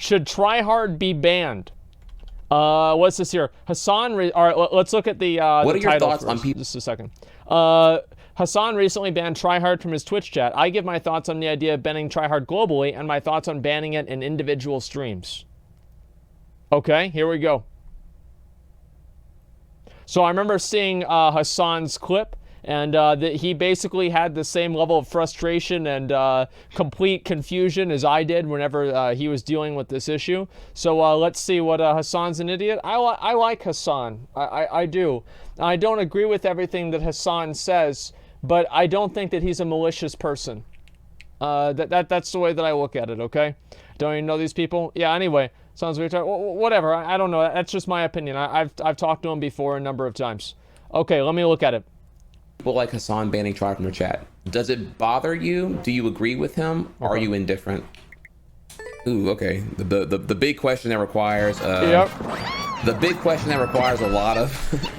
Should TriHard be banned? What's this here? Hassan. All right, let's look at the. What the are your title thoughts first. on people? Just a second. Hassan recently banned TriHard from his Twitch chat. I give my thoughts on the idea of banning TriHard globally and my thoughts on banning it in individual streams. Okay, here we go. So I remember seeing Hassan's clip, and he basically had the same level of frustration and complete confusion as I did whenever he was dealing with this issue. So let's see what Hassan's an idiot. I like Hassan. I do. I don't agree with everything that Hassan says, but I don't think that he's a malicious person. That's the way that I look at it, okay? Don't even know these people? Yeah, anyway. Sounds weird. Whatever. I don't know. That's just my opinion. I've talked to him before a number of times. Okay, let me look at it. People like Hassan banning TriHard from their chat. Does it bother you? Do you agree with him? Or are you indifferent? Ooh, okay. The big question that requires the big question that requires a lot of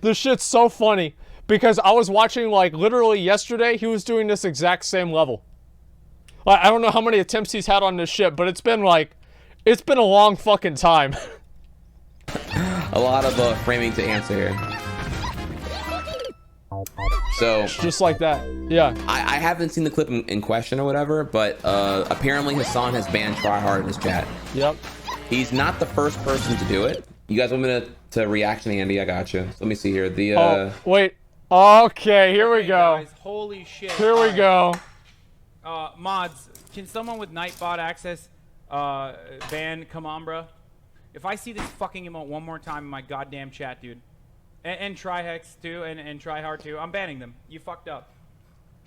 This shit's so funny because I was watching, like, literally yesterday, he was doing this exact same level. I don't know how many attempts he's had on this shit, but it's been a long fucking time. a lot of framing to answer here. So just like that. Yeah. I haven't seen the clip in question or whatever, but apparently Hassan has banned TriHard in his chat. Yep. He's not the first person to do it. You guys want me to reaction, Andy? I got you. So let me see here. The oh wait. Okay, here we go. Guys, holy shit. Here we go. Mods, can someone with Nightbot access ban Kamambra? If I see this fucking emote one more time in my goddamn chat, dude, and Trihex too, and TriHard too, I'm banning them. You fucked up.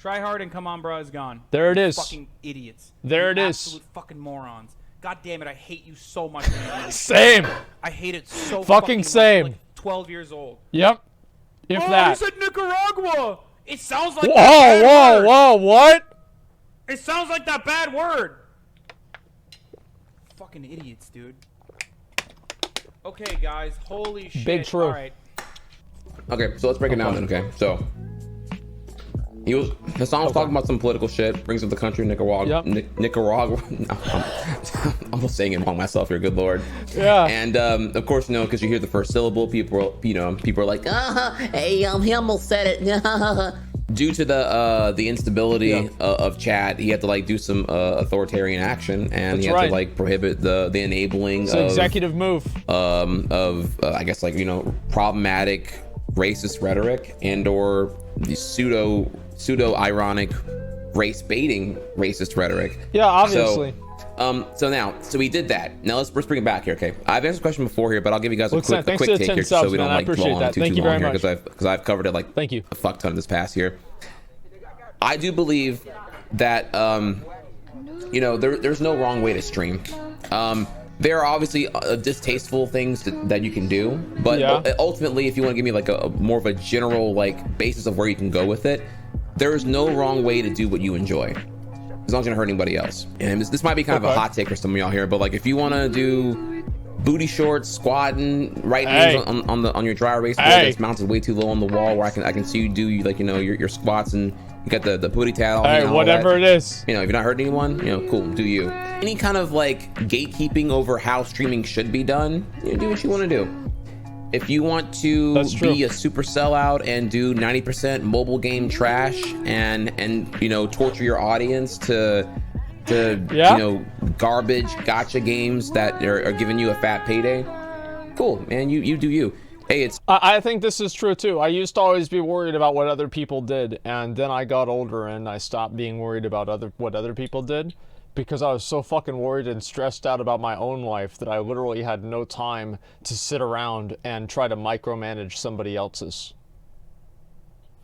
TriHard and Kamambra is gone. There it is. Fucking idiots. There it is. Absolute fucking morons. God damn it, I hate you so much. Same. I hate it so fucking same. Like 12 years old. Yep. If that. He said Nicaragua. It sounds like whoa, what? It sounds like that bad word. Fucking idiots, dude. Okay, guys. Holy shit. Big true. All right. Okay, so let's break it down then. Okay, so Hassan was talking about some political shit, brings up the country Nicaragua. Yep. Nicaragua. No, I'm almost saying it wrong myself here. Good lord. Yeah. And of course, you know, because you hear the first syllable, people are like, hey, he almost said it. Due to the instability of chat, he had to like do some authoritarian action, and he had to like prohibit the enabling it's an executive move I guess, like, you know, problematic racist rhetoric and or the pseudo ironic race baiting racist rhetoric. Yeah, obviously. So we did that. Now let's bring it back here. Okay, I've answered a question before here, but I'll give you guys a quick take here, so we don't like dwell on it too long here, because I've covered it like a fuck ton this past year. I do believe that you know, there's no wrong way to stream. There are obviously distasteful things that you can do, but ultimately, if you want to give me like a more of a general like basis of where you can go with it, there is no wrong way to do what you enjoy, as long as you're not hurting anybody else. And this might be kind of a hot take for some of y'all here, but like if you want to do booty shorts, squatting, right hands on your dry erase board that's mounted way too low on the wall, where I can see you do, like, you know, your squats, and you got the booty towel. Hey, whatever it is. You know, if you're not hurting anyone, you know, cool, do you. Any kind of like gatekeeping over how streaming should be done, you know, do what you want to do. If you want to be a super sellout and do 90% mobile game trash and you know, torture your audience to you know, garbage gotcha games that are giving you a fat payday, cool, man, you do you. Hey, I think this is true too. I used to always be worried about what other people did, and then I got older and I stopped being worried about what other people did, because I was so fucking worried and stressed out about my own life that I literally had no time to sit around and try to micromanage somebody else's.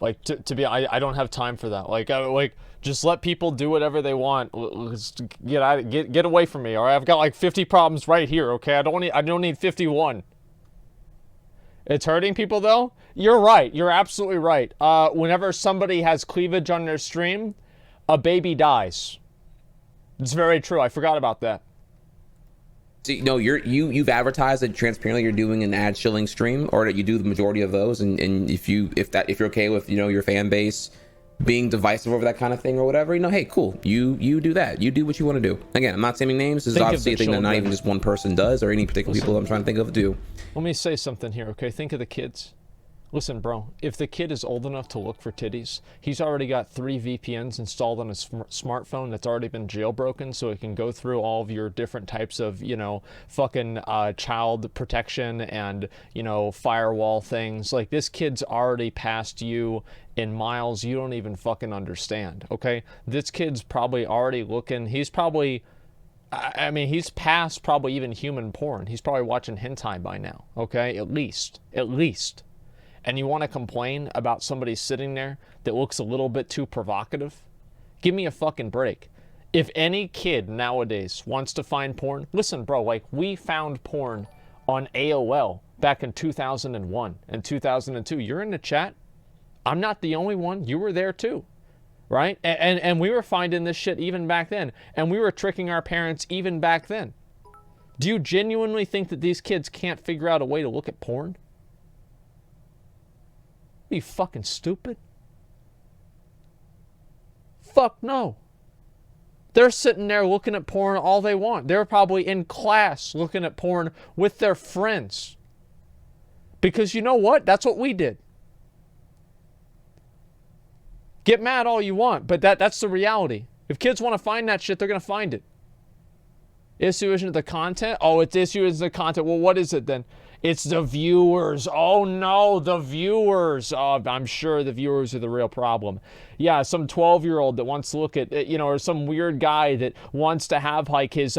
Like, I don't have time for that. Like, just let people do whatever they want. Let's get away from me. All right, I've got like 50 problems right here. Okay, I don't need 51. It's hurting people though. You're right. You're absolutely right. Whenever somebody has cleavage on their stream, a baby dies. It's very true. I forgot about that. See, no, you've advertised that transparently you're doing an ad shilling stream, or that you do the majority of those, and if you're okay with, you know, your fan base being divisive over that kind of thing or whatever, you know, hey, cool, you do that, you do what you want to do. Again, I'm not naming names. This is obviously a thing that not even just one person does, or any particular people I'm trying to think of do. Let me say something here, okay? Think of the kids. Listen, bro, if the kid is old enough to look for titties, he's already got 3 VPNs installed on his smartphone that's already been jailbroken, so it can go through all of your different types of, you know, fucking child protection and, you know, firewall things. Like, this kid's already past you in miles you don't even fucking understand, okay? This kid's probably already looking, he's probably, I mean, he's past probably even human porn. He's probably watching hentai by now, okay? At least. And you want to complain about somebody sitting there that looks a little bit too provocative? Give me a fucking break. If any kid nowadays wants to find porn, listen, bro, like, we found porn on AOL back in 2001 and 2002. You're in the chat. I'm not the only one. You were there too, right? And we were finding this shit even back then. And we were tricking our parents even back then. Do you genuinely think that these kids can't figure out a way to look at porn? Are you fucking stupid? Fuck no. They're sitting there looking at porn all they want. They're probably in class looking at porn with their friends. Because you know what? That's what we did. Get mad all you want, but that's the reality. If kids want to find that shit, they're going to find it. Issue isn't the content? Oh, it's issue is the content. Well, what is it then? It's the viewers. Oh no, the viewers. Oh, I'm sure the viewers are the real problem. Yeah, some 12-year-old that wants to look at, you know, or some weird guy that wants to have like his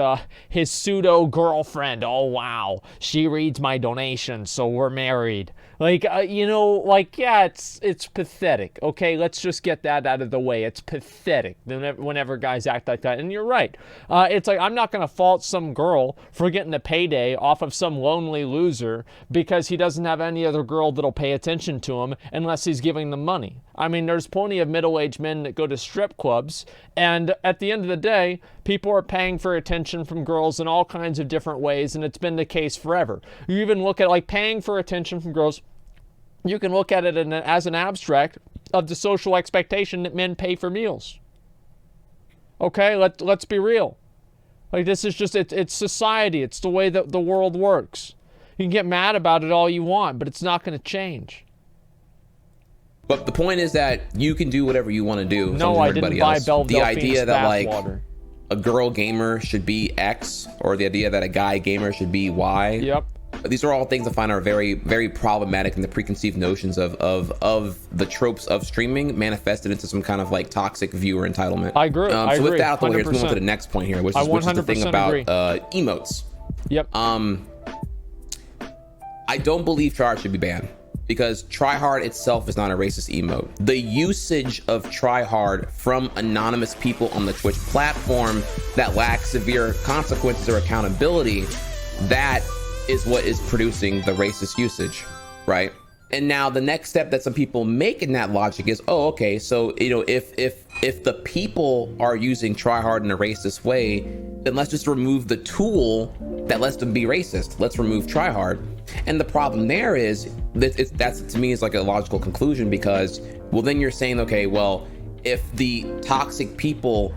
pseudo girlfriend. Oh wow, she reads my donations, so we're married. Like, you know, like, yeah, it's pathetic. Okay, let's just get that out of the way. It's pathetic whenever guys act like that. And you're right. It's like, I'm not gonna fault some girl for getting a payday off of some lonely loser because he doesn't have any other girl that'll pay attention to him unless he's giving them money. I mean, there's plenty of middle-aged men that go to strip clubs, and at the end of the day, people are paying for attention from girls in all kinds of different ways, and it's been the case forever. You even look at, like, paying for attention from girls, you can look at it as an abstract of the social expectation that men pay for meals. Okay, let's be real. Like, this is just, it's society. It's the way that the world works. You can get mad about it all you want, but it's not going to change. But the point is that you can do whatever you want to do. No, I didn't buy Belle The idea that, like, water. A girl gamer should be X, or the idea that a guy gamer should be Y. Yep. These are all things I find are very, very problematic in the preconceived notions of the tropes of streaming manifested into some kind of like toxic viewer entitlement. I agree. So with that out the way, let's move on to the next point here, which is the thing about emotes. Yep. I don't believe TriHard should be banned because TriHard itself is not a racist emote. The usage of TriHard from anonymous people on the Twitch platform that lack severe consequences or accountability, that is what is producing the racist usage, right? And now the next step that some people make in that logic is, oh, okay, so, you know, if the people are using TriHard in a racist way, then let's just remove the tool that lets them be racist. Let's remove TriHard. And the problem there is that that's to me is like a logical conclusion, because, well, then you're saying, okay, well, if the toxic people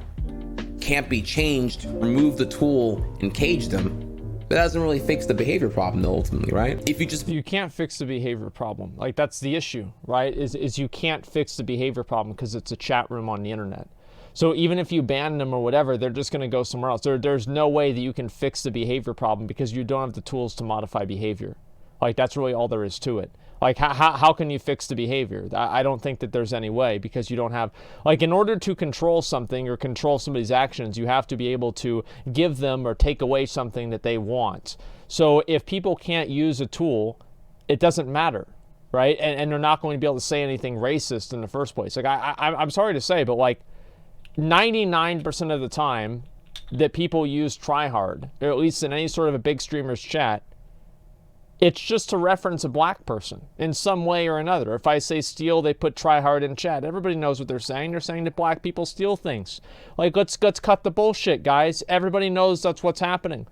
can't be changed, remove the tool and cage them. That doesn't really fix the behavior problem though, ultimately, right? If you can't fix the behavior problem. Like, that's the issue, right? Is you can't fix the behavior problem because it's a chat room on the internet. So even if you ban them or whatever, they're just going to go somewhere else. There's no way that you can fix the behavior problem because you don't have the tools to modify behavior. Like, that's really all there is to it. Like, how can you fix the behavior? I don't think that there's any way, because you don't have, like, in order to control something or control somebody's actions, you have to be able to give them or take away something that they want. So if people can't use a tool, it doesn't matter, right? And they're not going to be able to say anything racist in the first place. Like, I'm sorry to say, but like 99% of the time that people use TriHard, or at least in any sort of a big streamer's chat, it's just to reference a black person in some way or another. If I say steal, they put TriHard in chat. Everybody knows what they're saying. They're saying that black people steal things. Like, let's cut the bullshit, guys. Everybody knows that's what's happening.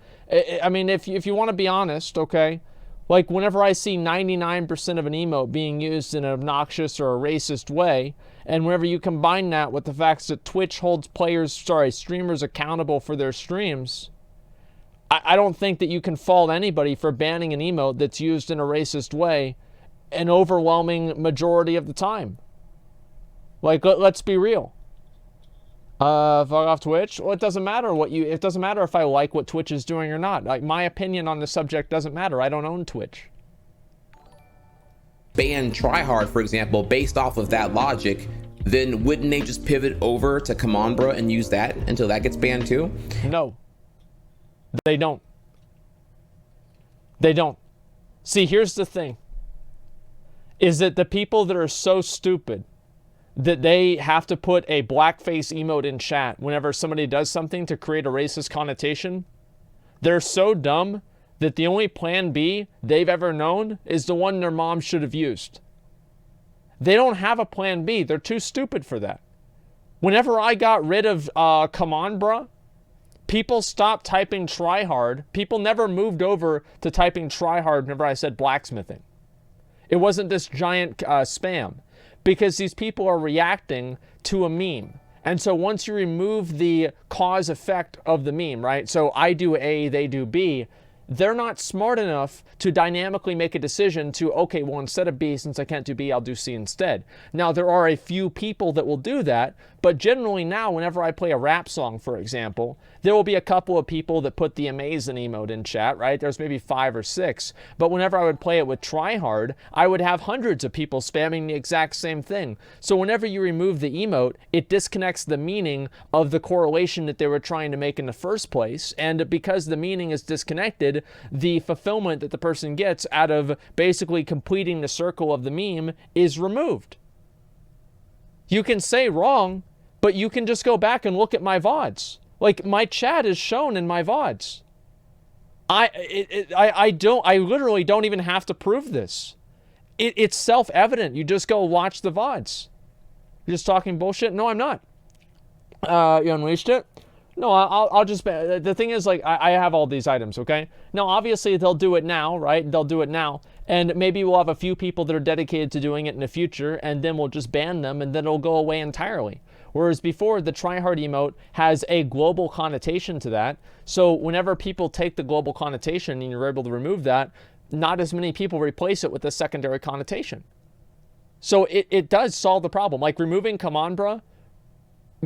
I mean, if you want to be honest, okay, like, whenever I see 99% of an emote being used in an obnoxious or a racist way, And whenever you combine that with the fact that Twitch holds streamers accountable for their streams, I don't think that you can fault anybody for banning an emote that's used in a racist way an overwhelming majority of the time. Like, let's be real. Fuck off Twitch. Well, it doesn't matter it doesn't matter if I like what Twitch is doing or not. Like, my opinion on the subject doesn't matter. I don't own Twitch. Ban TriHard, for example, based off of that logic, then wouldn't they just pivot over to Come On Bruh and use that until that gets banned too? No. They don't. They don't. See, here's the thing. Is that the people that are so stupid that they have to put a blackface emote in chat whenever somebody does something to create a racist connotation, they're so dumb that the only plan B they've ever known is the one their mom should have used. They don't have a plan B. They're too stupid for that. Whenever I got rid of Come On Bruh, people stopped typing TriHard. People never moved over to typing TriHard whenever I said blacksmithing. It wasn't this giant spam. Because these people are reacting to a meme. And so once you remove the cause effect of the meme, right? So I do A, they do B. They're not smart enough to dynamically make a decision to, okay, well, instead of B, since I can't do B, I'll do C instead. Now, there are a few people that will do that, but generally now, whenever I play a rap song, for example, there will be a couple of people that put the amazing emote in chat, right? There's maybe 5 or 6. But whenever I would play it with TriHard, I would have hundreds of people spamming the exact same thing. So whenever you remove the emote, it disconnects the meaning of the correlation that they were trying to make in the first place. And because the meaning is disconnected, the fulfillment that the person gets out of basically completing the circle of the meme is removed. You can say wrong, but you can just go back and look at my VODs. Like, my chat is shown in my VODs. I literally don't even have to prove this. It's self-evident. You just go watch the VODs. You're just talking bullshit? No, I'm not. You unleashed it? No, I'll just... The thing is, like, I have all these items, okay? Now, obviously, they'll do it now, right? They'll do it now. And maybe we'll have a few people that are dedicated to doing it in the future, and then we'll just ban them, and then it'll go away entirely. Whereas before, the TriHard emote has a global connotation to that. So whenever people take the global connotation and you're able to remove that, not as many people replace it with a secondary connotation. So it does solve the problem. Like, removing Come On Bruh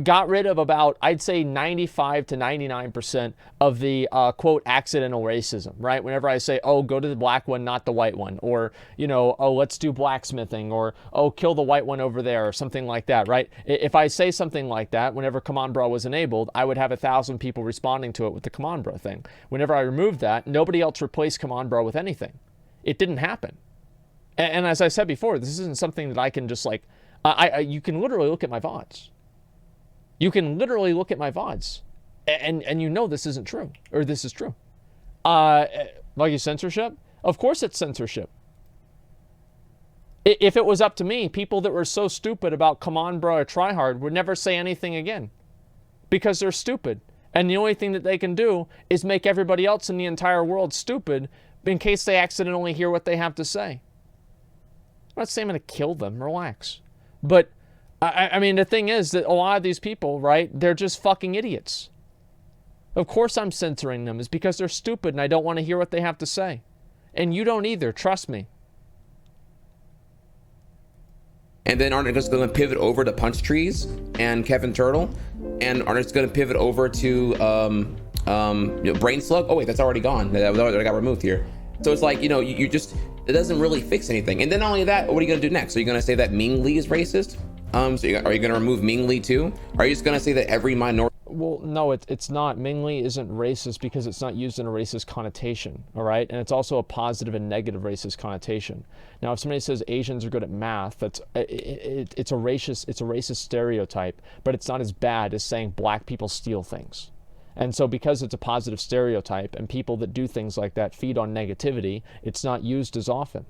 got rid of about, I'd say, 95 to 99% of the, quote, accidental racism, right? Whenever I say, oh, go to the black one, not the white one, or, you know, oh, let's do blacksmithing, or, oh, kill the white one over there, or something like that, right? If I say something like that, whenever Come On Bruh was enabled, I would have 1,000 people responding to it with the Come On Bruh thing. Whenever I removed that, nobody else replaced Come On Bruh with anything. It didn't happen. And as I said before, this isn't something that I can just, like, you can literally look at my VODs. You can literally look at my VODs, and you know this isn't true, or this is true. Like censorship? Of course it's censorship. If it was up to me, people that were so stupid about Come On Bruh or TriHard would never say anything again. Because they're stupid. And the only thing that they can do is make everybody else in the entire world stupid in case they accidentally hear what they have to say. I'm not saying I'm going to kill them, relax. But I mean, the thing is that a lot of these people, right, they're just fucking idiots. Of course I'm censoring them. It's because they're stupid and I don't want to hear what they have to say. And you don't either, trust me. And then aren't just going to pivot over to Punch Trees and Kevin Turtle? And aren't just going to pivot over to Brain Slug? Oh wait, that's already gone. That got removed here. So it's like, you know, you just, it doesn't really fix anything. And then not only that, what are you going to do next? Are you going to say that Ming Lee is racist? So are you going to remove Ming Lee too? Are you just going to say that every minority? Well, no, it's not. Ming Lee isn't racist because it's not used in a racist connotation, all right? And it's also a positive and negative racist connotation. Now, if somebody says Asians are good at math, it's a racist stereotype, but it's not as bad as saying black people steal things. And so because it's a positive stereotype and people that do things like that feed on negativity, it's not used as often.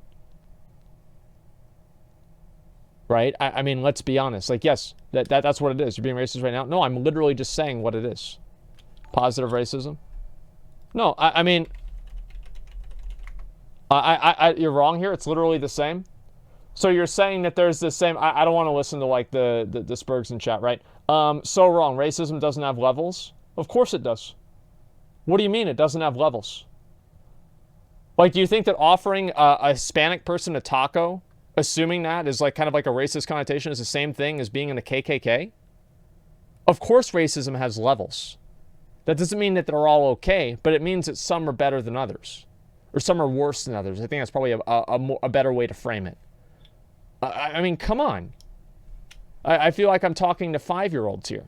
Right? I mean, let's be honest. Like, yes, that's what it is. You're being racist right now? No, I'm literally just saying what it is. Positive racism? No, I mean, you're wrong here. It's literally the same. So you're saying that there's the same, I don't want to listen to like the Spurgs in chat, right? So wrong. Racism doesn't have levels? Of course it does. What do you mean it doesn't have levels? Like, do you think that offering a Hispanic person a taco, assuming that is like kind of like a racist connotation, is the same thing as being in the KKK? Of course racism has levels. That doesn't mean that they're all okay, but it means that some are better than others. Or some are worse than others. I think that's probably a better way to frame it. I mean, come on. I feel like I'm talking to 5-year-olds here.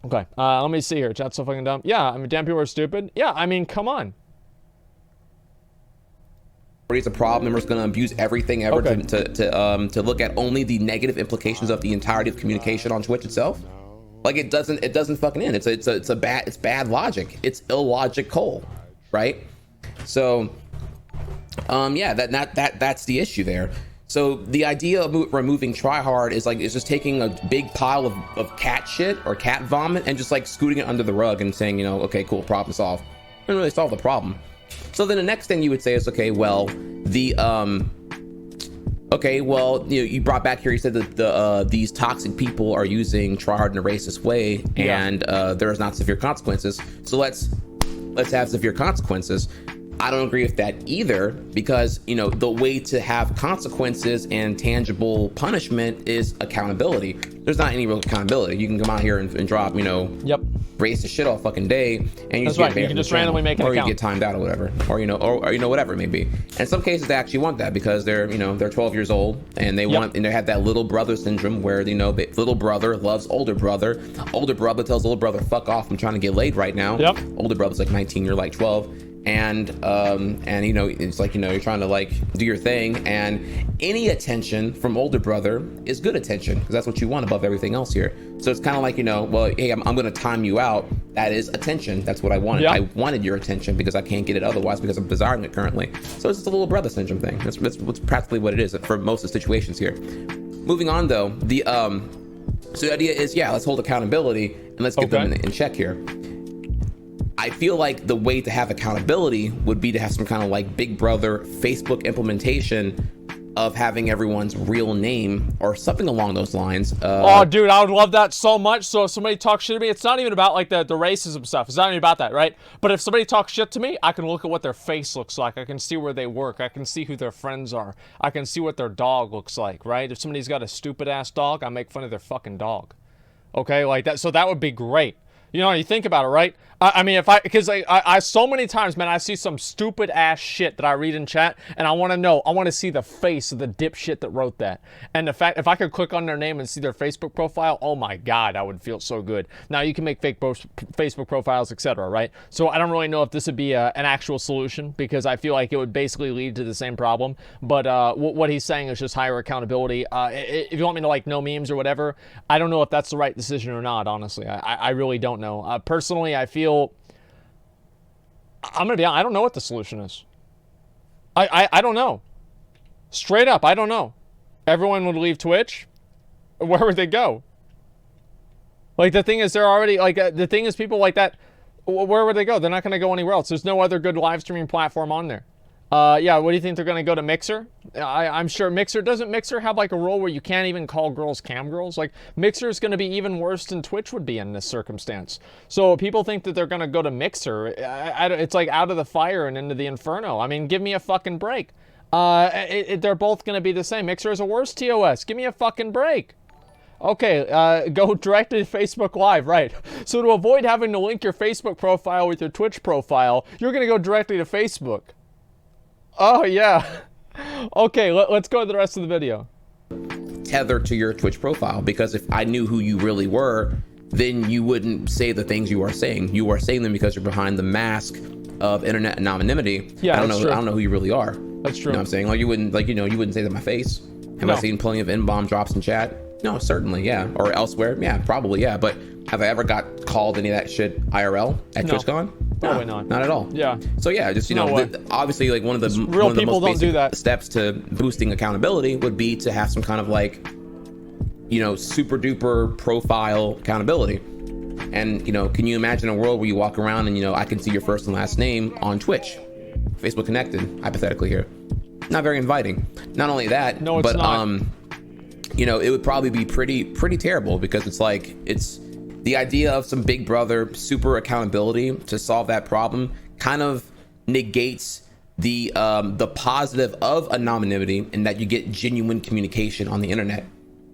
Okay, let me see here. Chat's so fucking dumb. Yeah, I mean, damn people are stupid. Yeah, I mean, come on. It's a problem, and we're just going to abuse everything ever to look at only the negative implications of the entirety of communication on Twitch itself. Like, it doesn't fucking end. It's bad logic. It's illogical, right? So, yeah, that's the issue there. So the idea of removing TriHard is just taking a big pile of cat shit or cat vomit and just like scooting it under the rug and saying, you know, okay, cool, problem solved. Didn't really solve the problem. So then the next thing you would say is, okay, well, you brought back here, you said that these toxic people are using TriHard in a racist way, and there's not severe consequences. So let's have severe consequences. I don't agree with that either, because, you know, the way to have consequences and tangible punishment is accountability. There's not any real accountability. You can come out here and drop, you know, racist shit all fucking day, and you just get you can just randomly make an account, or you get timed out or whatever, or you know whatever it may be. And in some cases they actually want that because they're 12 years old and they want, and they have that little brother syndrome where, you know, little brother loves older brother tells older brother, fuck off, I'm trying to get laid right now. Older brother's like 19, you're like 12. And you know, it's like, you know, you're trying to like do your thing, and any attention from older brother is good attention because that's what you want above everything else here. So it's kind of like, you know, well, hey, I'm going to time you out. That is attention. That's what I wanted. I wanted your attention because I can't get it otherwise because I'm desiring it currently. So it's just a little brother syndrome thing. That's practically what it is for most of the situations here. Moving on though, so the idea is, let's hold accountability and let's get them in check here. I feel like the way to have accountability would be to have some kind of like Big Brother Facebook implementation of having everyone's real name or something along those lines. Oh, dude, I would love that so much. So if somebody talks shit to me, it's not even about like the racism stuff. It's not even about that, right? But if somebody talks shit to me, I can look at what their face looks like. I can see where they work. I can see who their friends are. I can see what their dog looks like, right? If somebody's got a stupid ass dog, I make fun of their fucking dog. Okay, like that. So that would be great. You know, you think about it, right? I mean, because I so many times, man, I see some stupid ass shit that I read in chat, and I want to see the face of the dipshit that wrote that. And the fact, if I could click on their name and see their Facebook profile, oh my God, I would feel so good. Now you can make fake Facebook profiles, etc., right? So I don't really know if this would be an actual solution, because I feel like it would basically lead to the same problem. But what he's saying is just higher accountability. If you want me to like no memes or whatever, I don't know if that's the right decision or not, honestly. I really don't know. Personally, I feel, I'm gonna be honest, I don't know what the solution is. I don't know. Straight up, I don't know. Everyone would leave Twitch. Where would they go? Like, the thing is, they're already, like, the thing is, people like that, where would they go? They're not gonna go anywhere else. There's no other good live streaming platform on there. Yeah, what do you think they're gonna go to Mixer? I'm sure doesn't Mixer have like a role where you can't even call girls cam girls? Like, Mixer is gonna be even worse than Twitch would be in this circumstance. So people think that they're gonna go to Mixer. It's like out of the fire and into the inferno. I mean, give me a fucking break. They're both gonna be the same. Mixer is a worse TOS. Give me a fucking break. Okay, go directly to Facebook Live, right? So to avoid having to link your Facebook profile with your Twitch profile, you're gonna go directly to Facebook. Oh, yeah. Okay, let's go to the rest of the video. Tether to your Twitch profile, because if I knew who you really were, then you wouldn't say the things you are saying. You are saying them because you're behind the mask of internet anonymity. Yeah, I don't know who you really are. That's true. You know what I'm saying? Like, you wouldn't say that to my face. Have I seen plenty of N-bomb drops in chat? No, certainly, yeah. Or elsewhere? Yeah, probably, yeah. But have I ever got called any of that shit IRL at TwitchCon? Probably not. Not at all. Yeah. So yeah, just, you know, obviously, like, one of the most basic steps to boosting accountability would be to have some kind of, like, you know, super duper profile accountability. And, you know, can you imagine a world where you walk around and, you know, I can see your first and last name on Twitch, Facebook connected, hypothetically here. not very inviting. Not only that, no, it's not. You know, it would probably be pretty terrible, because it's like, it's the idea of some big brother super accountability to solve that problem kind of negates the positive of anonymity, in that you get genuine communication on the internet.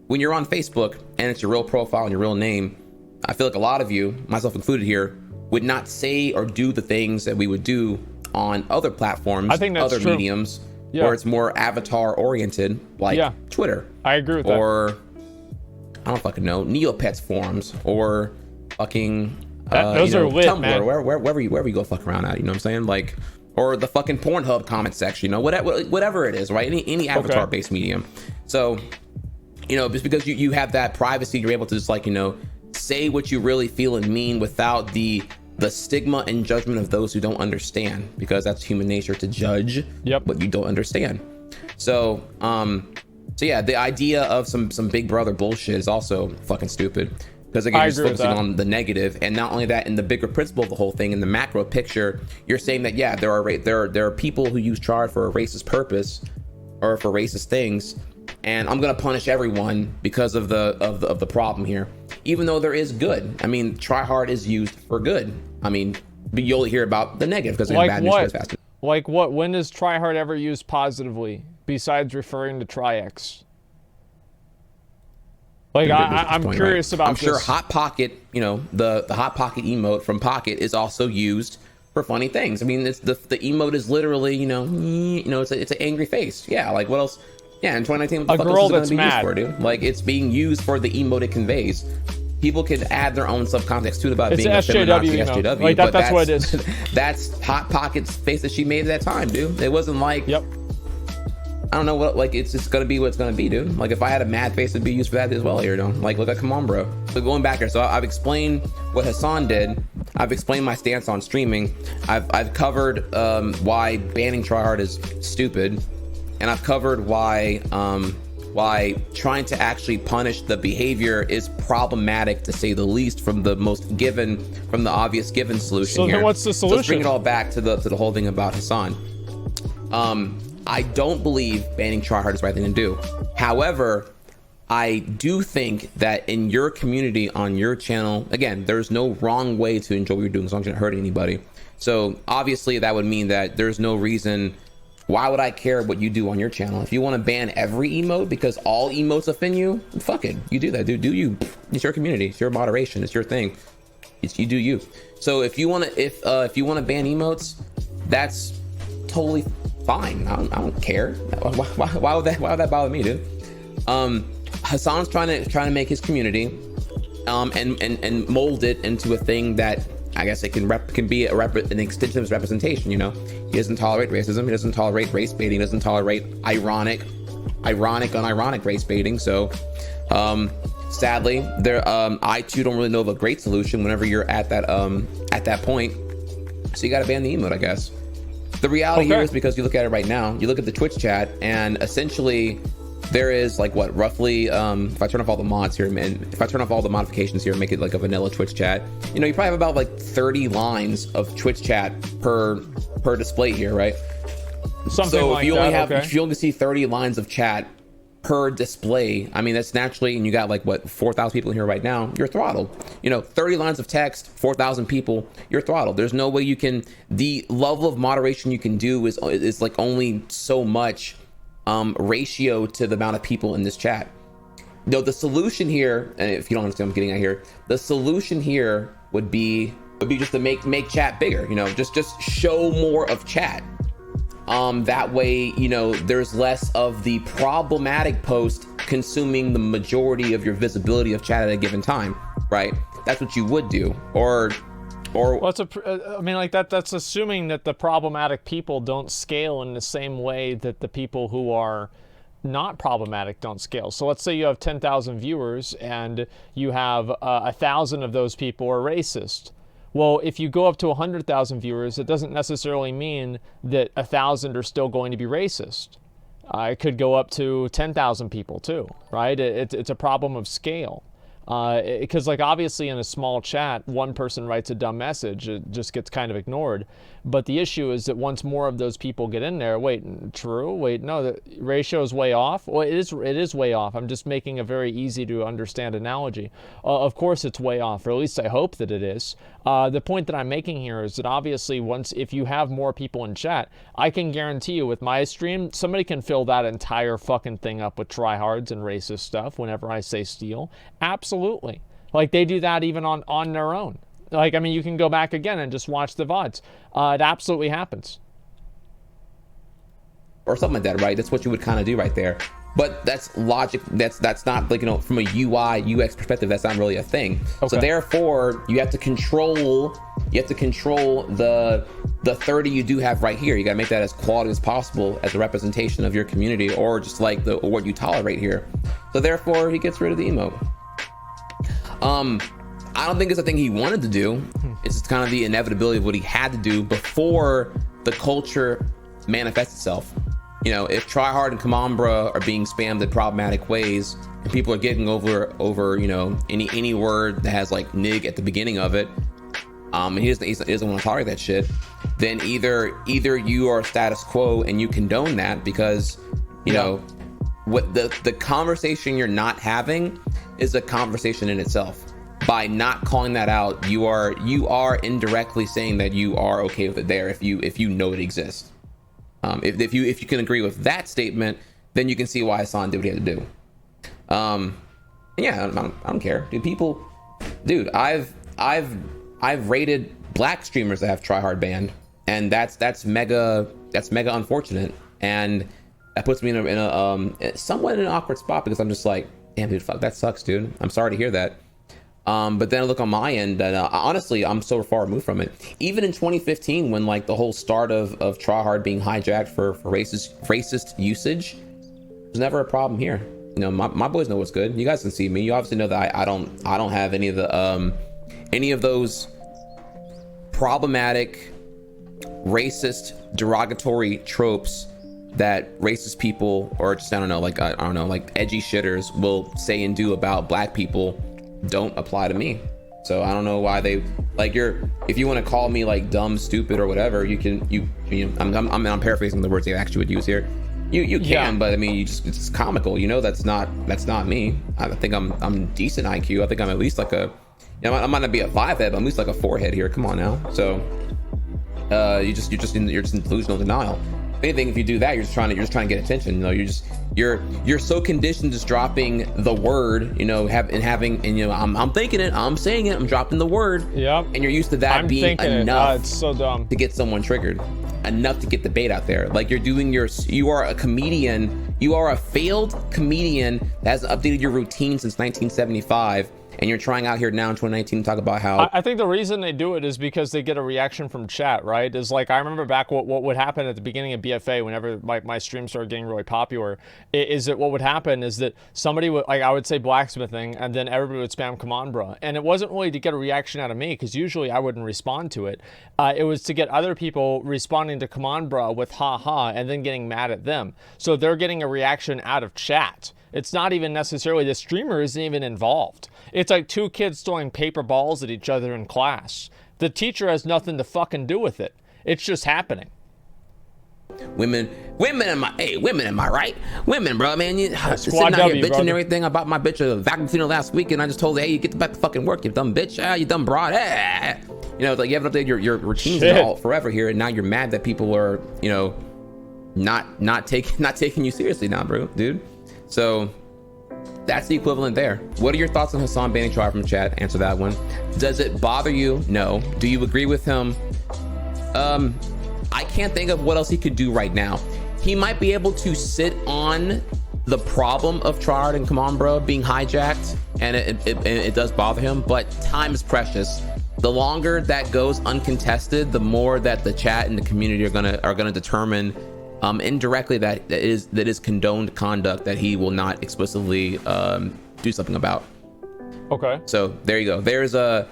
When you're on Facebook and it's your real profile and your real name, I feel like a lot of you, myself included here, would not say or do the things that we would do on other platforms, I think that's other true. mediums, Yeah. where it's more avatar oriented, like Twitter. I agree with or, I don't fucking know, Neopets forums, or fucking those are lit, Tumblr, man. wherever you go fuck around at, you know what I'm saying? Like, or the fucking Pornhub comment section, you know, whatever it is, right? Any avatar based medium. So, you know, just because you have that privacy, you're able to just, like, you know, say what you really feel and mean without the stigma and judgment of those who don't understand, because that's human nature, to judge what you don't understand. So so yeah, the idea of some big brother bullshit is also fucking stupid, because again, you're just focusing on the negative. And not only that, in the bigger principle of the whole thing, in the macro picture, you're saying that there are people who use TriHard for a racist purpose, or for racist things, and I'm gonna punish everyone because of the problem here, even though there is good. I mean, TriHard is used for good. I mean, but you'll hear about the negative, because like bad news spreads faster. Like what? When is TriHard ever used positively, besides referring to Trihex? Like, I'm curious about this. I'm sure Hot Pocket, you know, the Hot Pocket emote from Pocket is also used for funny things. I mean, it's the emote is literally, you know, it's an angry face. Yeah, like, what else? Yeah, in 2019, what the fuck else is it gonna be used for, dude? Like, it's being used for the emote it conveys. People can add their own subcontext to it about being a feminazi SJW. Like, that's what it is. That's Hot Pocket's face that she made at that time, dude. It wasn't like, I don't know what, like, it's just gonna be what it's gonna be, dude. Like, if I had a mad face, it'd be used for that as well here, dude. Like, look, come on, bro. So going back here, so I've explained what Hassan did. I've explained my stance on streaming. I've covered why banning TriHard is stupid, and I've covered why trying to actually punish the behavior is problematic, to say the least, from the obvious given solution. So then what's the solution? Let's bring it all back to the whole thing about Hassan. I don't believe banning TriHard is the right thing to do. However, I do think that in your community, on your channel, again, there's no wrong way to enjoy what you're doing as long as you're not hurting anybody. So obviously that would mean that there's no reason. Why would I care what you do on your channel? If you want to ban every emote because all emotes offend you, fuck it. You do that, dude. Do you? It's your community. It's your moderation. It's your thing. You do you. So if you want to, if you want to ban emotes, that's totally fine. I don't care. Why would that bother me, dude? Hassan's trying to make his community, and mold it into a thing that I guess it can be an extension of his representation. You know, he doesn't tolerate racism. He doesn't tolerate race baiting. He doesn't tolerate ironic unironic race baiting. So, sadly, I too don't really know of a great solution whenever you're at that point. So you got to ban the emote, I guess. The reality here is, because you look at it right now, you look at the Twitch chat, and essentially there is like what, roughly, if I turn off all the mods here, man, if I turn off all the modifications here and make it like a vanilla Twitch chat, you know, you probably have about like 30 lines of Twitch chat per display here, right? So if you only have, if you only see 30 lines of chat per display, I mean, that's naturally, and you got like what, 4,000 people here right now, you're throttled. You know, 30 lines of text, 4,000 people, you're throttled. There's no way you can, the level of moderation you can do is like only so much ratio to the amount of people in this chat. No, the solution here, and if you don't understand what I'm getting at here, the solution here would be just to make chat bigger. You know, just show more of chat. That way, you know, there's less of the problematic post consuming the majority of your visibility of chat at a given time, right? That's what you would do. Or well, I mean, like that's assuming that the problematic people don't scale in the same way that the people who are not problematic don't scale. So let's say you have 10,000 viewers and you have 1,000 of those people are racist. Well, if you go up to 100,000 viewers, it doesn't necessarily mean that 1,000 are still going to be racist. It could go up to 10,000 people too, right? It's a problem of scale. Because like obviously in a small chat, one person writes a dumb message, it just gets kind of ignored. But the issue is that once more of those people get in there, wait, true? Wait, no, the ratio is way off. Well, it is way off. I'm just making a very easy to understand analogy. Of course it's way off, or at least I hope that it is. The point that I'm making here is that obviously if you have more people in chat, I can guarantee you with my stream, somebody can fill that entire fucking thing up with tryhards and racist stuff whenever I say steal. Absolutely. Like they do that even on their own. Like, I mean, you can go back again and just watch the VODs. It absolutely happens. Or something like that, right? That's what you would kind of do right there. But that's logic. That's not like, you know, from a UI UX perspective, that's not really a thing. Okay. So therefore, you have to control the 30 you do have right here. You got to make that as quality as possible as a representation of your community, or just like what you tolerate here. So therefore, he gets rid of the emote. I don't think it's a thing he wanted to do. It's just kind of the inevitability of what he had to do before the culture manifests itself. You know, if TriHard and Kamambra are being spammed in problematic ways, and people are getting over you know, any word that has like nig at the beginning of it, and he doesn't want to tolerate that shit, then either you are status quo and you condone that because, you know, what the conversation you're not having is a conversation in itself. By not calling that out, you are indirectly saying that you are okay with it there if you know it exists. If you can agree with that statement, then you can see why Hassan did what he had to do. Yeah, I don't care, dude. I've rated black streamers that have TriHard banned, and that's mega unfortunate, and that puts me in a somewhat in an awkward spot because I'm just like, damn, dude, fuck, that sucks, dude. I'm sorry to hear that. But then I look on my end, and honestly, I'm so far removed from it. Even in 2015, when like the whole start of TriHard being hijacked for racist usage, there's never a problem here. You know, my boys know what's good. You guys can see me. You obviously know that I don't have any of those problematic, racist, derogatory tropes that racist people, or just I don't know, like edgy shitters will say and do about black people. Don't apply to me. So I don't know why they like if you want to call me like dumb, stupid, or whatever, you can. I'm paraphrasing the words they actually would use here. You can, but I mean, it's comical. You know, that's not me. I think I'm decent IQ. I think I'm at least like a, you know, I might not be a 5 head, but I'm at least like a 4 head here. Come on now. So you're just in delusional denial. If anything, if you do that, you're just trying to get attention. You know, you're so conditioned just dropping the word, you know, having you know, I'm thinking it, I'm saying it, I'm dropping the word. Yep. And you're used to that being enough it's so dumb. to get someone triggered, enough to get the bait out there. Like you are a comedian, you are a failed comedian that hasn't updated your routine since 1975. And you're trying out here now in 2019 to talk about how... I think the reason they do it is because they get a reaction from chat, right? Is like, I remember back what would happen at the beginning of BFA whenever my stream started getting really popular, is that what would happen is that somebody would, like, I would say blacksmithing, and then everybody would spam Kamambra. And it wasn't really to get a reaction out of me, because usually I wouldn't respond to it. It was to get other people responding to Kamambra with ha-ha, and then getting mad at them. So they're getting a reaction out of chat. It's not even necessarily, the streamer isn't even involved. It's like two kids throwing paper balls at each other in class. The teacher has nothing to fucking do with it. It's just happening. Women am I right? Women, bro, man, you sitting Squad out here W, bitching and everything about my bitch a vacuum cleaner last week, and I just told her, hey, you get back to fucking work, you dumb bitch, you dumb broad, You know, it's like you haven't updated your routines at all forever here, and now you're mad that people are, you know, not taking you seriously now, bro, dude. So that's the equivalent there. What are your thoughts on Hassan banning TriHard from chat? Answer that one. Does it bother you? No. Do you agree with him? I can't think of what else he could do right now. He might be able to sit on the problem of TriHard and Kamambra being hijacked, and it does bother him, but time is precious. The longer that goes uncontested, the more that the chat and the community are gonna determine indirectly that is condoned conduct that he will not explicitly do something about. Okay. So there you go. There's that's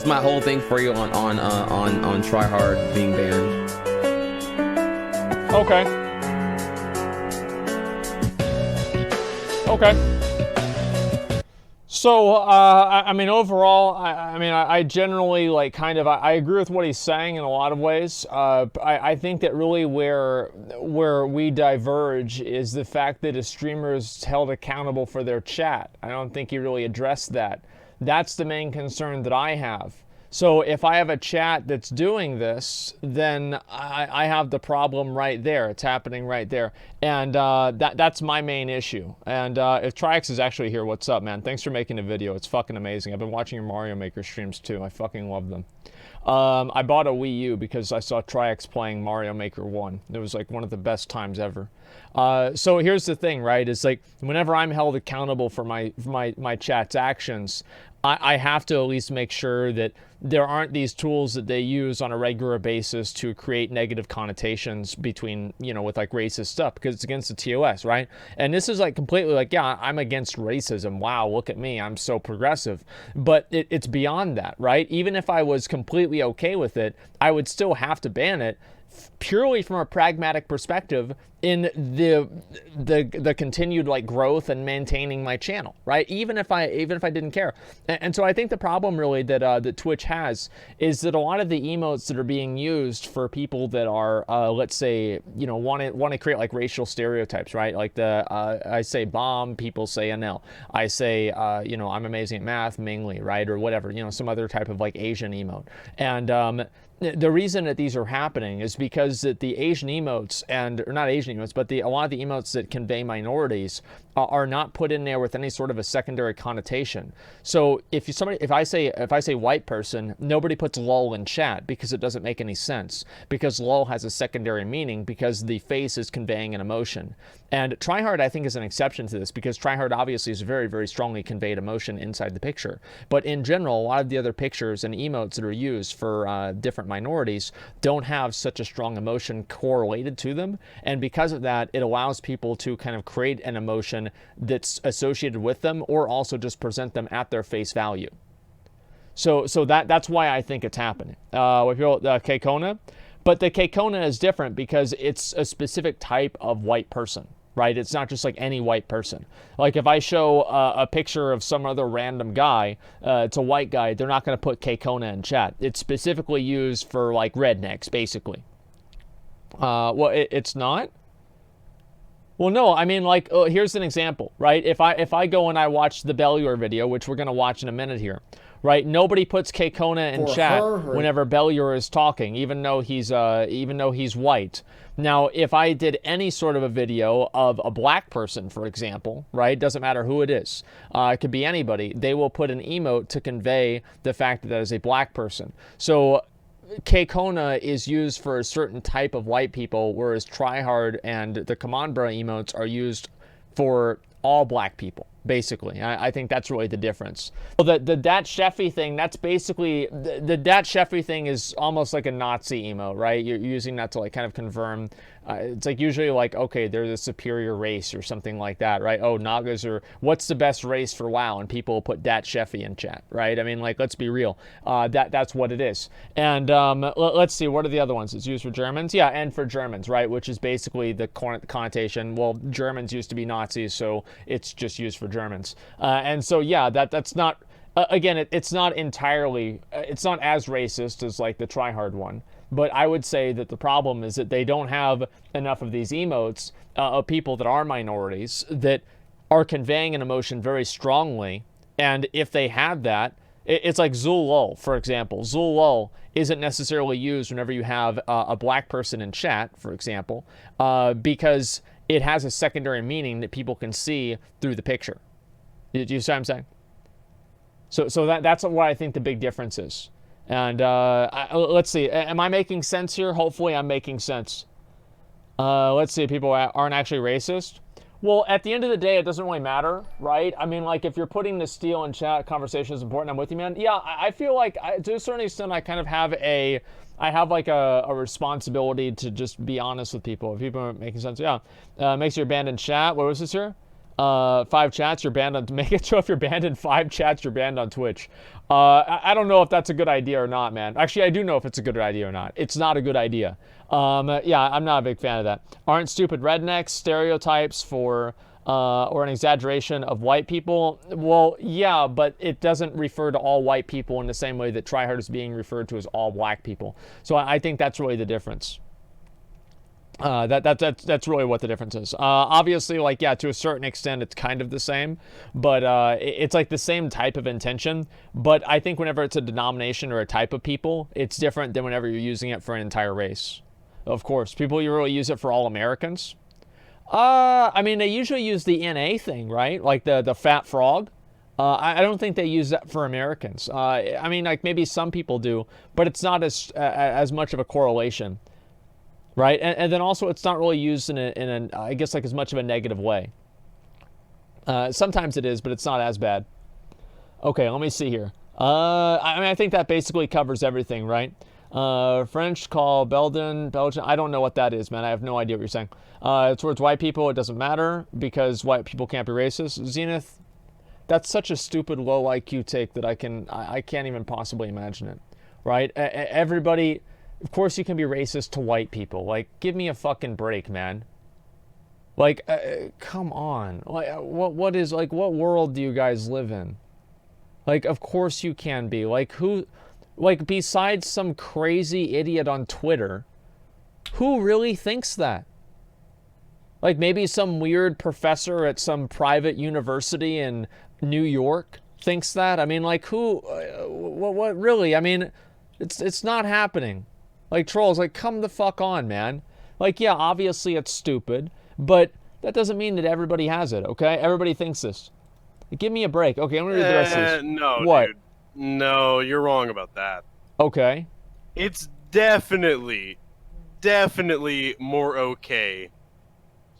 my whole thing for you on TriHard being banned. Okay. Okay. So, I mean, overall, I generally, like, kind of, I agree with what he's saying in a lot of ways. I think that really where we diverge is the fact that a streamer is held accountable for their chat. I don't think he really addressed that. That's the main concern that I have. So if I have a chat that's doing this, then I have the problem right there. It's happening right there. And that's my main issue. And if Trihex is actually here, what's up, man? Thanks for making a video. It's fucking amazing. I've been watching your Mario Maker streams too. I fucking love them. I bought a Wii U because I saw Trihex playing Mario Maker 1. It was like one of the best times ever. So here's the thing, right? It's like whenever I'm held accountable for my chat's actions, I have to at least make sure that there aren't these tools that they use on a regular basis to create negative connotations between, with like racist stuff, because it's against the TOS, right? And this is like completely like, yeah, I'm against racism. Wow, look at me. I'm so progressive. But it's beyond that, right? Even if I was completely okay with it, I would still have to ban it purely from a pragmatic perspective in the continued like growth and maintaining my channel, right? Even if I didn't care. And so I think the problem really that Twitch has is that a lot of the emotes that are being used for people that are let's say want to create like racial stereotypes, right? Like I say bomb, people say NL. I say I'm amazing at math, Ming Lee, right? Or whatever, some other type of like Asian emote. And the reason that these are happening is because that the Asian emotes or not Asian emotes, but a lot of the emotes that convey minorities are not put in there with any sort of a secondary connotation. So if I say white person, nobody puts lol in chat because it doesn't make any sense, because lol has a secondary meaning because the face is conveying an emotion. And TriHard, I think, is an exception to this because TriHard obviously is very, very strongly conveyed emotion inside the picture. But in general, a lot of the other pictures and emotes that are used for different minorities don't have such a strong emotion correlated to them. And because of that, it allows people to kind of create an emotion that's associated with them, or also just present them at their face value. So that's why I think it's happening. With Keikona, but the Keikona is different because it's a specific type of white person, right? It's not just like any white person. Like if I show a picture of some other random guy, it's a white guy, they're not going to put Keikona in chat. It's specifically used for like rednecks, basically. Well, it's not. Well, no, I mean, like, here's an example, right? If I go and I watch the Bellier video, which we're going to watch in a minute here, right? Nobody puts Keikona in chat whenever Bellier is talking, even though he's white. Now, if I did any sort of a video of a black person, for example, right? Doesn't matter who it is. It could be anybody. They will put an emote to convey the fact that that is a black person. So Keikona is used for a certain type of white people, whereas TriHard and the Kamandra emotes are used for all black people, basically. I think that's really the difference. Well, the Dat Sheffy thing, that's basically, the Dat Sheffy thing is almost like a Nazi emote, right? You're using that to like kind of confirm, it's like usually like, okay, they're the superior race or something like that, right? Oh, Nagas are, what's the best race for WoW? And people will put Dat Sheffy in chat, right? I mean, like, let's be real. That's what it is. And let's see, what are the other ones? It's used for Germans? Yeah, and for Germans, right? Which is basically the connotation. Well, Germans used to be Nazis, so it's just used for Germans. And so, yeah, that's not, again, it's not entirely, it's not as racist as like the TriHard one. But I would say that the problem is that they don't have enough of these emotes of people that are minorities that are conveying an emotion very strongly. And if they had that, it's like Zulul, for example. Zulul isn't necessarily used whenever you have a black person in chat, for example, because it has a secondary meaning that people can see through the picture. Do you see what I'm saying? So that's what I think the big difference is. And let's see, am I making sense here? Hopefully I'm making sense. Let's see, people aren't actually racist. Well, at the end of the day, it doesn't really matter, right? I mean, like, if you're putting the steal in chat, conversation is important, I'm with you, man. Yeah, I feel like, to a certain extent, I kind of have a responsibility to just be honest with people. If people aren't making sense, yeah. Makes you abandon chat. What was this here? 5 chats, you're banned on, make it so if you're banned in 5 chats, you're banned on Twitch. I don't know if that's a good idea or not, man. Actually, I do know if it's a good idea or not. It's not a good idea. Yeah, I'm not a big fan of that. Aren't stupid rednecks stereotypes for or an exaggeration of white people. Well, yeah, but it doesn't refer to all white people in the same way that TriHard is being referred to as all black people. So I think that's really the difference. That's really what the difference is. Obviously, like, yeah, to a certain extent, it's kind of the same, but it's like the same type of intention. But I think whenever it's a denomination or a type of people, it's different than whenever you're using it for an entire race. Of course, people you really use it for all Americans. I mean, they usually use the NA thing, right? Like the fat frog. I don't think they use that for Americans. I mean, like maybe some people do, but it's not as much of a correlation. Right, and then also it's not really used in an I guess like as much of a negative way. Sometimes it is, but it's not as bad. Okay, let me see here. I mean, I think that basically covers everything, right? French call Belgian. I don't know what that is, man. I have no idea what you're saying. Towards white people, it doesn't matter because white people can't be racist. Zenith, that's such a stupid low IQ take that I can't even possibly imagine it. Right? Everybody. Of course you can be racist to white people. Like, give me a fucking break, man. Like, come on. Like, what world do you guys live in? Like, of course you can be. Like, who, like, besides some crazy idiot on Twitter, who really thinks that? Like, maybe some weird professor at some private university in New York thinks that? I mean, like, who, what really? I mean, it's not happening. Like, trolls, like, come the fuck on, man. Like, yeah, obviously it's stupid, but that doesn't mean that everybody has it, okay? Everybody thinks this. Give me a break. Okay, I'm gonna read the rest of this. No, what? Dude. No, you're wrong about that. Okay. It's definitely more okay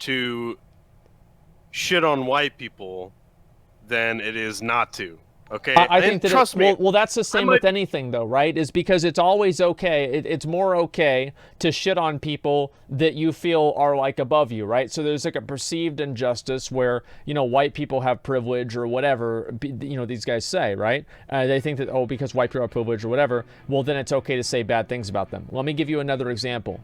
to shit on white people than it is not to. Okay, I think that trust me. Well, that's the same with anything, though, right? Is because it's always okay. It's more okay to shit on people that you feel are like above you, right? So there's like a perceived injustice where white people have privilege or whatever. These guys say, right? They think that because white people have privilege or whatever, well then it's okay to say bad things about them. Let me give you another example.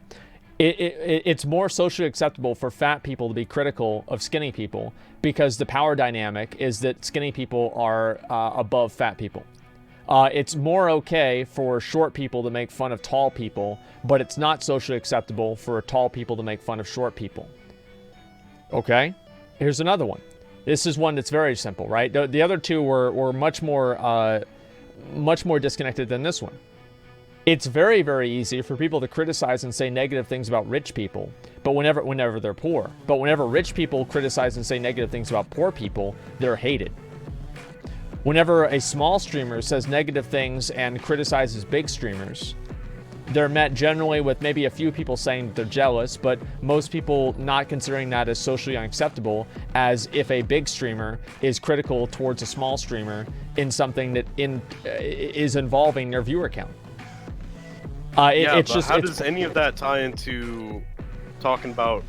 It's more socially acceptable for fat people to be critical of skinny people because the power dynamic is that skinny people are above fat people. It's more okay for short people to make fun of tall people, but it's not socially acceptable for tall people to make fun of short people. Okay? Here's another one. This is one that's very simple, right? The other two were much more disconnected than this one. It's very, very easy for people to criticize and say negative things about rich people, but whenever they're poor. But whenever rich people criticize and say negative things about poor people, they're hated. Whenever a small streamer says negative things and criticizes big streamers, they're met generally with maybe a few people saying that they're jealous, but most people not considering that as socially unacceptable, as if a big streamer is critical towards a small streamer in something that is involving their viewer count. Does any of that tie into talking about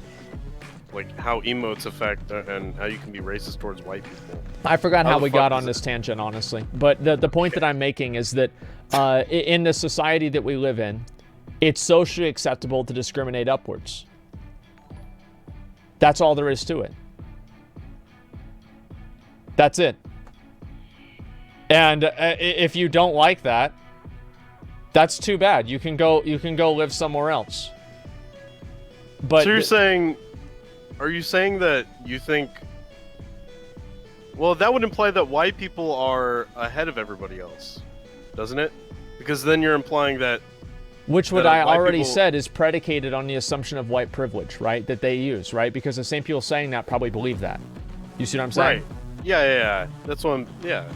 like how emotes affect and how you can be racist towards white people? I forgot how we got on this tangent, honestly. But the point that I'm making is that in the society that we live in, it's socially acceptable to discriminate upwards. That's all there is to it. That's it. And if you don't like that, that's too bad. You can go live somewhere else. But so are you saying that you think? Well, that would imply that white people are ahead of everybody else, doesn't it? Because then you're implying that. Which what I already said is predicated on the assumption of white privilege, right? That they use, right? Because the same people saying that probably believe that. You see what I'm saying? Right. Yeah. That's what I'm. Yeah.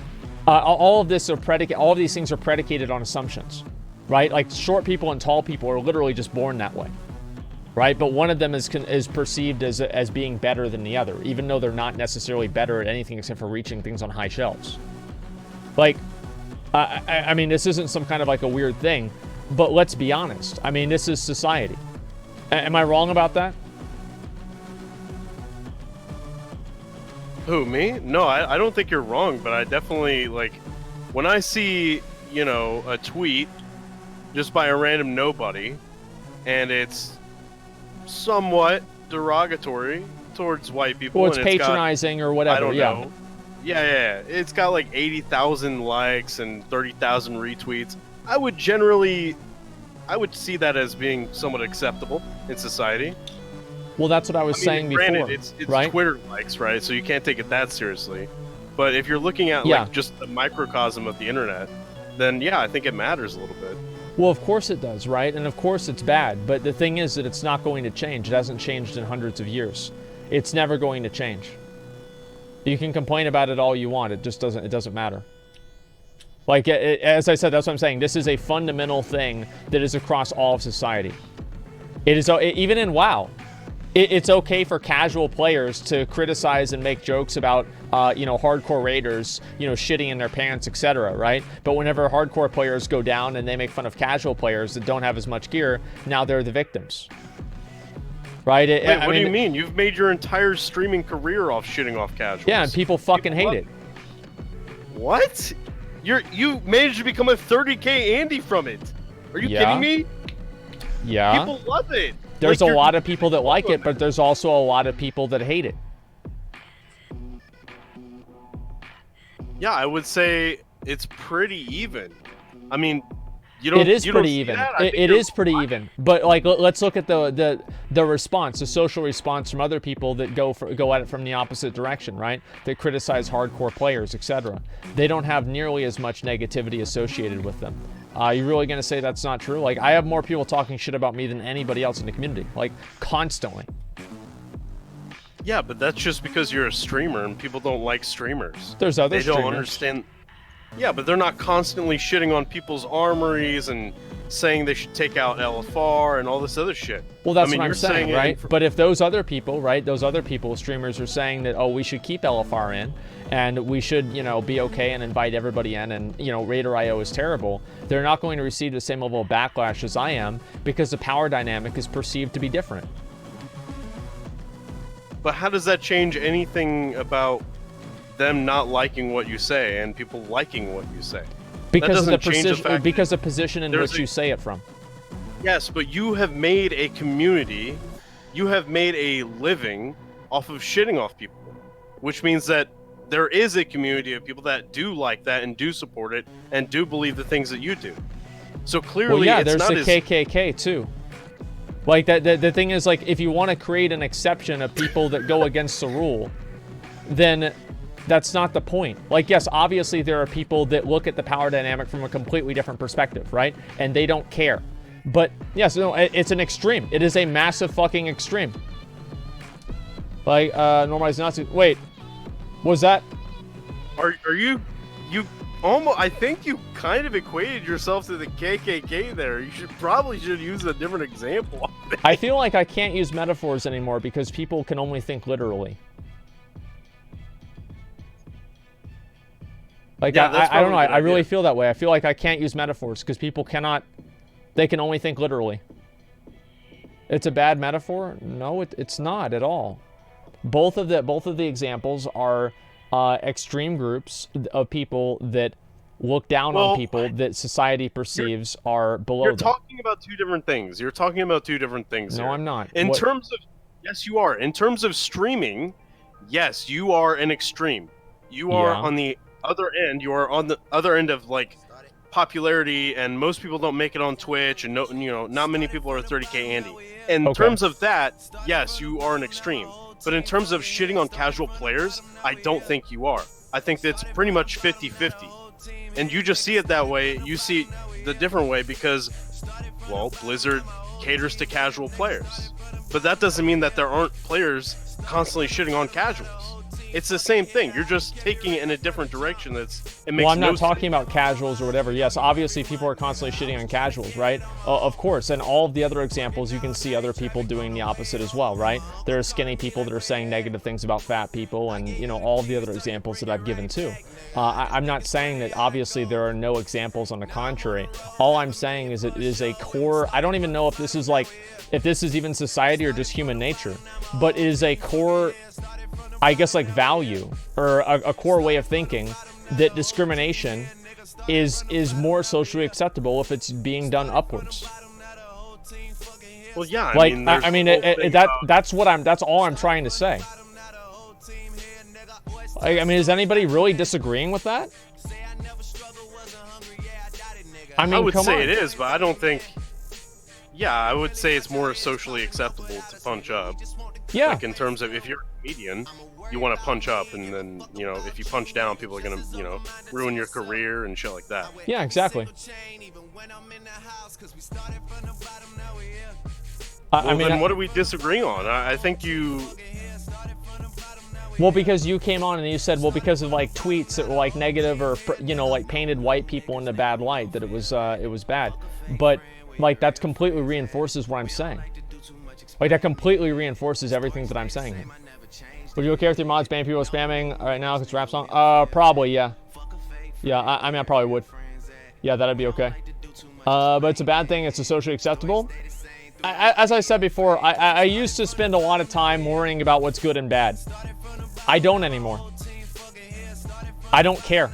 All of these things are predicated on assumptions. Right? Like short people and tall people are literally just born that way. Right? But one of them is perceived as being better than the other, even though they're not necessarily better at anything except for reaching things on high shelves. Like, I mean, this isn't some kind of like a weird thing, but let's be honest. I mean, this is society. Am I wrong about that? Who, me? No, I don't think you're wrong, but I definitely, like, when I see, a tweet just by a random nobody, and it's somewhat derogatory towards white people. Well, it's patronizing or whatever. I don't know. Yeah. It's got like 80,000 likes and 30,000 retweets. I would see that as being somewhat acceptable in society. Well, that's what I was saying granted, before. It's right? Twitter likes, right? So you can't take it that seriously. But if you're looking at like just the microcosm of the internet, then yeah, I think it matters a little bit. Well, of course it does, right? And of course it's bad. But the thing is that it's not going to change. It hasn't changed in hundreds of years. It's never going to change. You can complain about it all you want. It just doesn't. It doesn't matter. Like as I said, that's what I'm saying. This is a fundamental thing that is across all of society. It is even in WoW. It's okay for casual players to criticize and make jokes about, hardcore raiders, shitting in their pants, etc., right? But whenever hardcore players go down and they make fun of casual players that don't have as much gear, now they're the victims. Right? Wait, what do you mean? You've made your entire streaming career off shitting off casuals. Yeah, and people fucking hate it. What? You managed to become a 30K Andy from it. Are you kidding me? Yeah. People love it. There's a lot of people that like it, but there's also a lot of people that hate it. Yeah, I would say it's pretty even. I mean, it is pretty even. It is pretty even. But like, let's look at the response, the social response from other people that go at it from the opposite direction, right? That criticize hardcore players, etc. They don't have nearly as much negativity associated with them. You really gonna say that's not true? Like, I have more people talking shit about me than anybody else in the community, like constantly. Yeah, but that's just because you're a streamer and people don't like streamers. There's other streamers. They don't understand. Yeah, but they're not constantly shitting on people's armories and saying they should take out LFR and all this other shit. Well, that's what I'm saying, right? But if those other people, right, streamers are saying that, oh, we should keep LFR in and we should, be okay and invite everybody in and, Raider.io is terrible, they're not going to receive the same level of backlash as I am because the power dynamic is perceived to be different. But how does that change anything about them not liking what you say and people liking what you say? Because of the position in which you say it from. Yes, but you have made a community, you have made a living off of shitting off people, which means that there is a community of people that do like that and do support it and do believe the things that you do. So clearly, there's the KKK too. Like the thing is, like, if you want to create an exception of people that go against the rule, then that's not the point. Like, yes, obviously there are people that look at the power dynamic from a completely different perspective, right? And they don't care. But yes, no, it's an extreme. It is a massive fucking extreme. Like, normalize Nazi. Wait, was that? Are you almost? I think you kind of equated yourself to the KKK there. You probably should use a different example. I feel like I can't use metaphors anymore because people can only think literally. Like, yeah, I don't know. I really feel that way. I feel like I can't use metaphors because people cannot. They can only think literally. It's a bad metaphor? No, it's not at all. Both of the examples are extreme groups of people that look down on people that society perceives are below them. You're talking about two different things. You're talking about two different things. No, here. I'm not. In terms of, yes, you are. In terms of streaming, yes, you are an extreme. You are on the other end. You are on the other end of, like, popularity, and most people don't make it on Twitch, and not many people are 30K Andy. In terms of that, yes, you are an extreme. But in terms of shitting on casual players, I don't think you are. I think that's pretty much 50-50. And you just see it that way. You see it the different way because, well, Blizzard caters to casual players. But that doesn't mean that there aren't players constantly shitting on casuals. It's the same thing. You're just taking it in a different direction. It makes well, I'm not talking about casuals or whatever. Yes, obviously people are constantly shitting on casuals, right? Of course. And all of the other examples, you can see other people doing the opposite as well, right? There are skinny people that are saying negative things about fat people, and all of the other examples that I've given too. I'm not saying that obviously there are no examples on the contrary. All I'm saying is it is a core. I don't even know if this is even society or just human nature, but it is a core, I guess, like value or a core way of thinking that discrimination is more socially acceptable if it's being done upwards. Well, yeah. Like, that's all I'm trying to say. I mean, is anybody really disagreeing with that? I mean, I would say it is, but I don't think. Yeah, I would say it's more socially acceptable to punch up. Yeah. Like in terms of if you're a comedian, you want to punch up, and then if you punch down, people are gonna ruin your career and shit like that. Yeah, exactly. I mean, then what are we disagreeing on? I think you. Well, because you came on and you said, well, because of like tweets that were like negative or like painted white people in a bad light, that it was bad. But like that's completely reinforces what I'm saying. Like that completely reinforces everything that I'm saying here. Would you okay with your mods banning people spamming right now if it's a rap song? Probably, yeah. Yeah, I mean, I probably would. Yeah, that'd be okay. But it's a bad thing. It's socially acceptable. As I said before, I used to spend a lot of time worrying about what's good and bad. I don't anymore. I don't care.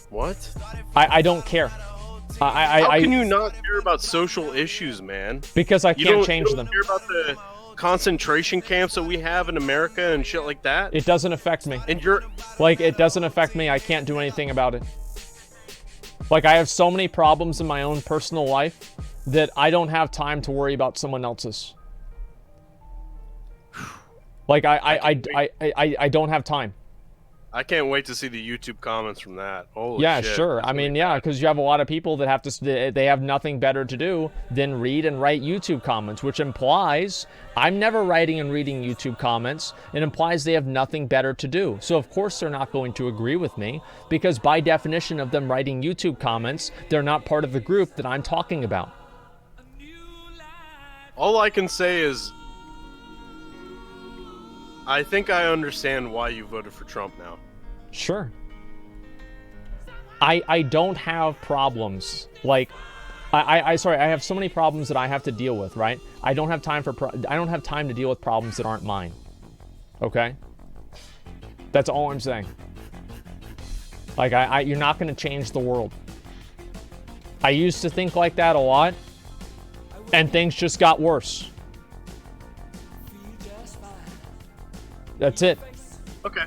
What? I don't care. How can you not care about social issues, man? Because I can't change them. You don't care about the concentration camps that we have in America and shit like that? It doesn't affect me. And you're... Like, it doesn't affect me. I can't do anything about it. Like, I have so many problems in my own personal life that I don't have time to worry about someone else's. Like, I don't have time. I can't wait to see the YouTube comments from that. Holy yeah, shit. Sure. I mean, yeah, because you have a lot of people that have to, they have nothing better to do than read and write YouTube comments, which implies I'm never writing and reading YouTube comments. It implies they have nothing better to do. So of course they're not going to agree with me, because by definition of them writing YouTube comments, they're not part of the group that I'm talking about. All I can say is, I think I understand why you voted for Trump now. Sure. I don't have problems. Like, sorry, I have so many problems that I have to deal with, right? I don't have time to deal with problems that aren't mine. Okay? That's all I'm saying. Like, you're not going to change the world. I used to think like that a lot, and things just got worse. That's it. Okay.